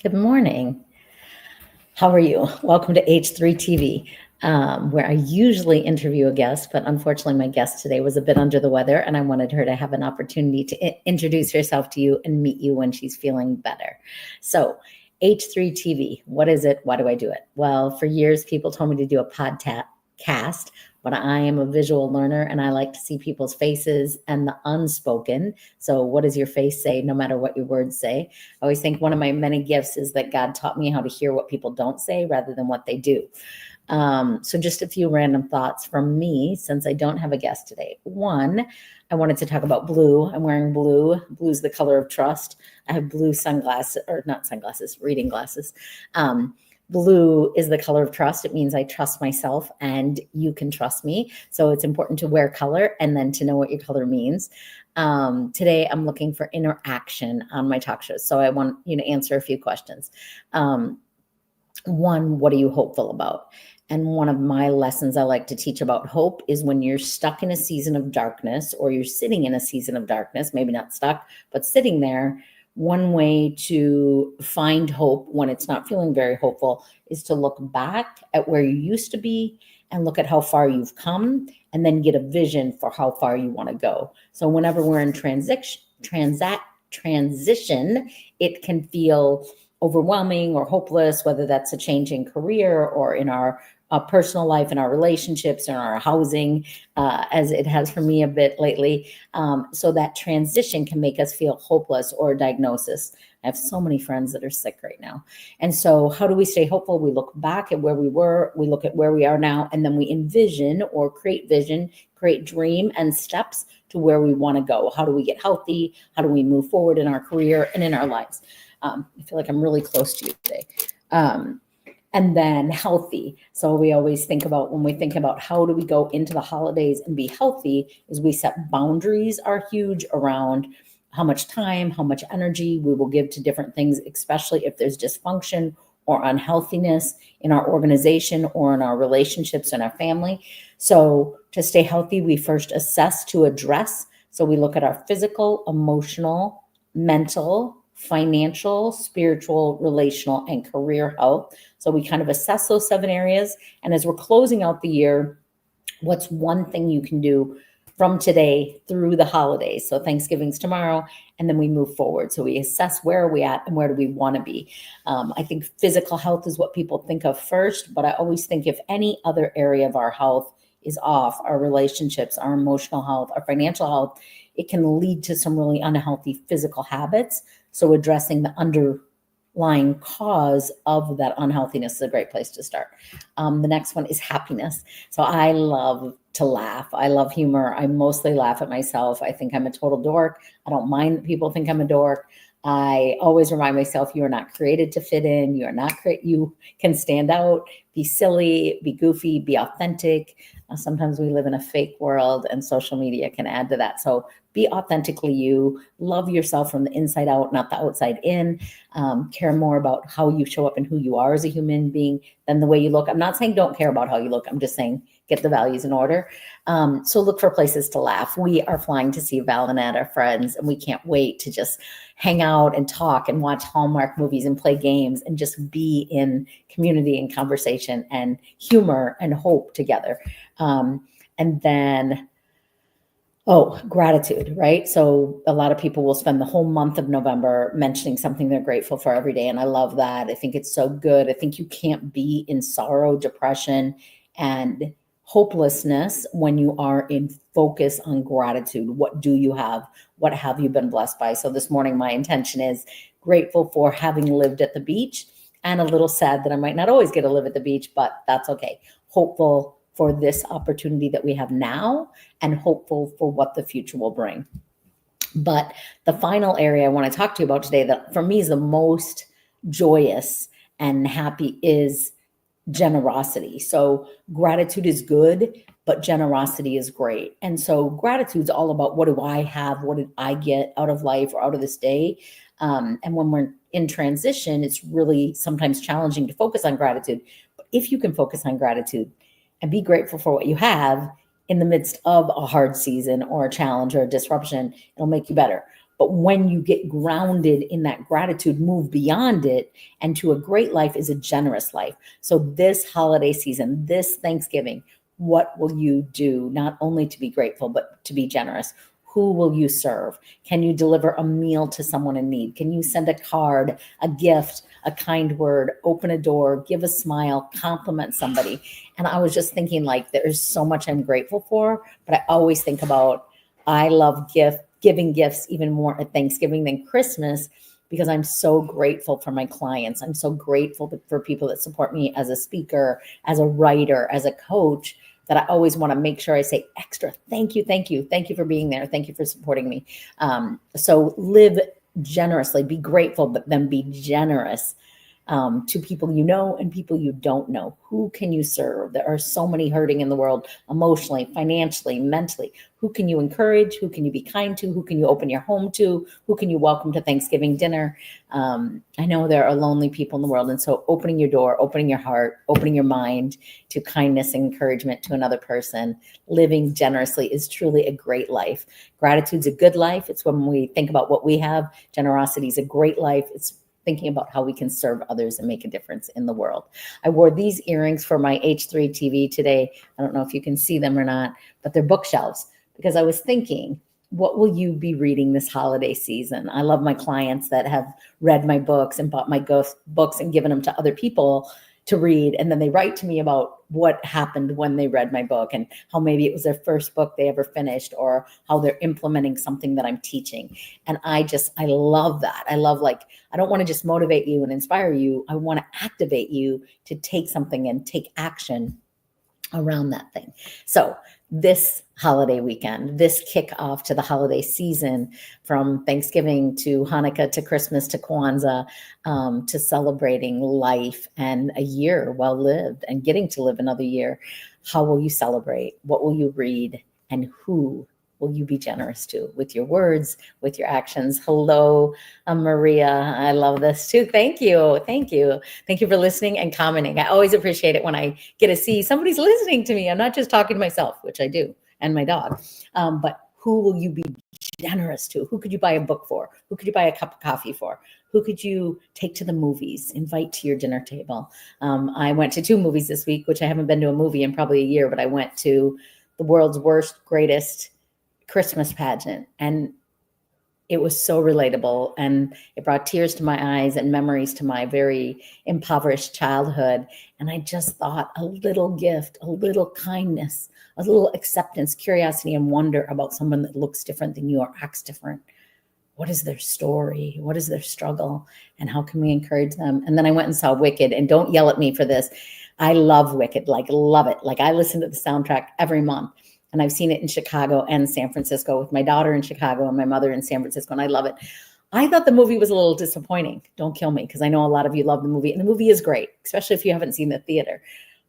Good morning. How are you? Welcome to H3 TV, where I usually interview a guest, but unfortunately, my guest today was a bit under the weather, and I wanted her to have an opportunity to introduce herself to you and meet you when she's feeling better. So, H3 TV, what is it? Why do I do it? Well, for years, people told me to do a podcast, but I am a visual learner and I like to see people's faces and the unspoken. So, what does your face say, no matter what your words say? I always think one of my many gifts is that God taught me how to hear what people don't say rather than what they do. So just a few random thoughts from me since I don't have a guest today. One, I wanted to talk about blue. I'm wearing blue. Blue's the color of trust. I have blue sunglasses, or not sunglasses, reading glasses. Blue is the color of trust. It means I trust myself and you can trust me. So it's important to wear color and then to know what your color means. Today, I'm looking for interaction on my talk shows. So I want you to answer a few questions. One, what are you hopeful about? And one of my lessons I like to teach about hope is when you're stuck in a season of darkness or you're sitting in a season of darkness, maybe not stuck, but sitting there. One way to find hope when it's not feeling very hopeful is to look back at where you used to be and look at how far you've come and then get a vision for how far you want to go. So whenever we're in transition, it can feel overwhelming or hopeless, whether that's a change in career or in our personal life, in our relationships, in our housing, as it has for me a bit lately. So that transition can make us feel hopeless or a diagnosis. I have so many friends that are sick right now. And so how do we stay hopeful? We look back at where we were, we look at where we are now, and then we envision or create vision, create dream and steps to where we want to go. How do we get healthy? How do we move forward in our career and in our lives? I feel like I'm really close to you today. And then healthy. So we always think about when we think about how do we go into the holidays and be healthy is we set boundaries are huge around how much time, how much energy we will give to different things, especially if there's dysfunction or unhealthiness in our organization or in our relationships and our family. So to stay healthy, we first assess to address. So we look at our physical, emotional, mental, financial, spiritual, relational, and career health. So we kind of assess those 7 areas. And as we're closing out the year, what's one thing you can do from today through the holidays? So Thanksgiving's tomorrow, and then we move forward. So we assess where are we at and where do we want to be. I think physical health is what people think of first, but I always think if any other area of our health is off, our relationships, our emotional health, our financial health, it can lead to some really unhealthy physical habits. So addressing the underlying cause of that unhealthiness is a great place to start. The next one is happiness. So I love to laugh. I love humor. I mostly laugh at myself. I think I'm a total dork. I don't mind that people think I'm a dork. I always remind myself you are not created to fit in. You are not you can stand out, be silly, be goofy, be authentic. Sometimes we live in a fake world and social media can add to that. So be authentically you, love yourself from the inside out, not the outside in. Care more about how you show up and who you are as a human being than the way you look. I'm not saying don't care about how you look. I'm just saying get the values in order. So look for places to laugh. We are flying to see Val and Ed, our friends, and we can't wait to just hang out and talk and watch Hallmark movies and play games and just be in community and conversation and humor and hope together. And then gratitude, right? So a lot of people will spend the whole month of November mentioning something they're grateful for every day. And I love that. I think it's so good. I think you can't be in sorrow, depression, and hopelessness when you are in focus on gratitude. What do you have? What have you been blessed by? So this morning, my intention is grateful for having lived at the beach and a little sad that I might not always get to live at the beach, but that's okay. Hopeful for this opportunity that we have now and hopeful for what the future will bring. But the final area I want to talk to you about today that for me is the most joyous and happy is generosity. So gratitude is good, but generosity is great. And so gratitude is all about what do I have? What did I get out of life or out of this day? And when we're in transition, it's really sometimes challenging to focus on gratitude. But if you can focus on gratitude and be grateful for what you have in the midst of a hard season or a challenge or a disruption, it'll make you better. But when you get grounded in that gratitude, move beyond it, and to a great life is a generous life. So this holiday season, this Thanksgiving, what will you do not only to be grateful, but to be generous? Who will you serve? Can you deliver a meal to someone in need? Can you send a card, a gift, a kind word, open a door, give a smile, compliment somebody? And I was just thinking, like, there's so much I'm grateful for, but I always think about, I love giving gifts even more at Thanksgiving than Christmas, because I'm so grateful for my clients. I'm so grateful for people that support me as a speaker, as a writer, as a coach, that I always want to make sure I say extra thank you, thank you, thank you for being there, thank you for supporting me. So live generously, be grateful, but then be generous to people you know and people you don't know. Who can you serve? There are so many hurting in the world, emotionally, financially, mentally. Who can you encourage? Who can you be kind to? Who can you open your home to? Who can you welcome to Thanksgiving dinner? I know there are lonely people in the world. And so opening your door, opening your heart, opening your mind to kindness and encouragement to another person, living generously is truly a great life. Gratitude's a good life. It's when we think about what we have. Generosity is a great life. It's thinking about how we can serve others and make a difference in the world. I wore these earrings for my H3 TV today. I don't know if you can see them or not, but they're bookshelves, because I was thinking, what will you be reading this holiday season? I love my clients that have read my books and bought my books and given them to other people to read. And then they write to me about what happened when they read my book and how maybe it was their first book they ever finished, or how they're implementing something that I'm teaching. And I love that. I love, like, I don't want to just motivate you and inspire you. I want to activate you to take something and take action around that thing. So this holiday weekend, this kickoff to the holiday season, from Thanksgiving to Hanukkah to Christmas to Kwanzaa, to celebrating life and a year well lived and getting to live another year. How will you celebrate? What will you read? And who will you be generous to with your words, with your actions? Hello, Maria. I love this too. Thank you. Thank you. Thank you for listening and commenting. I always appreciate it when I get to see somebody's listening to me. I'm not just talking to myself, which I do, and my dog, but who will you be generous to? Who could you buy a book for? Who could you buy a cup of coffee for? Who could you take to the movies, invite to your dinner table? I went to 2 movies this week, which I haven't been to a movie in probably a year, but I went to the world's worst, greatest Christmas pageant, and it was so relatable, and it brought tears to my eyes and memories to my very impoverished childhood. And I just thought, a little gift, a little kindness, a little acceptance, curiosity, and wonder about someone that looks different than you or acts different. What is their story? What is their struggle? And how can we encourage them? And then I went and saw Wicked, and don't yell at me for this. I love Wicked, like love it. Like, I listen to the soundtrack every month. And I've seen it in Chicago and San Francisco with my daughter in Chicago and my mother in San Francisco, and I love it. I thought the movie was a little disappointing. Don't kill me, because I know a lot of you love the movie, and the movie is great, especially if you haven't seen the theater.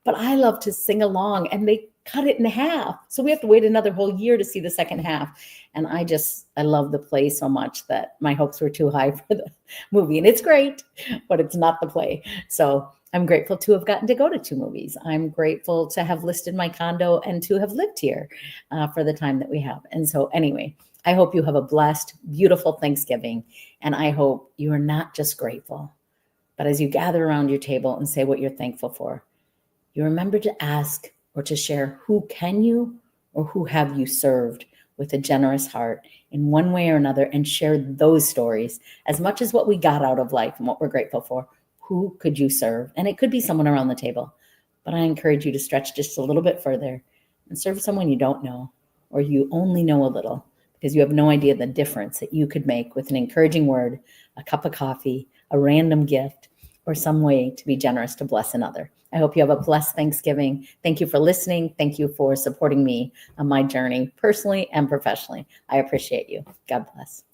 But I love to sing along, and they cut it in half. So we have to wait another whole year to see the second half. And I love the play so much that my hopes were too high for the movie. And it's great, but it's not the play. So I'm grateful to have gotten to go to 2 movies. I'm grateful to have listed my condo and to have lived here for the time that we have. And so anyway, I hope you have a blessed, beautiful Thanksgiving. And I hope you are not just grateful, but as you gather around your table and say what you're thankful for, you remember to ask or to share, who can you or who have you served with a generous heart in one way or another, and share those stories as much as what we got out of life and what we're grateful for. Who could you serve? And it could be someone around the table, but I encourage you to stretch just a little bit further and serve someone you don't know, or you only know a little, because you have no idea the difference that you could make with an encouraging word, a cup of coffee, a random gift, or some way to be generous to bless another. I hope you have a blessed Thanksgiving. Thank you for listening. Thank you for supporting me on my journey, personally and professionally. I appreciate you. God bless.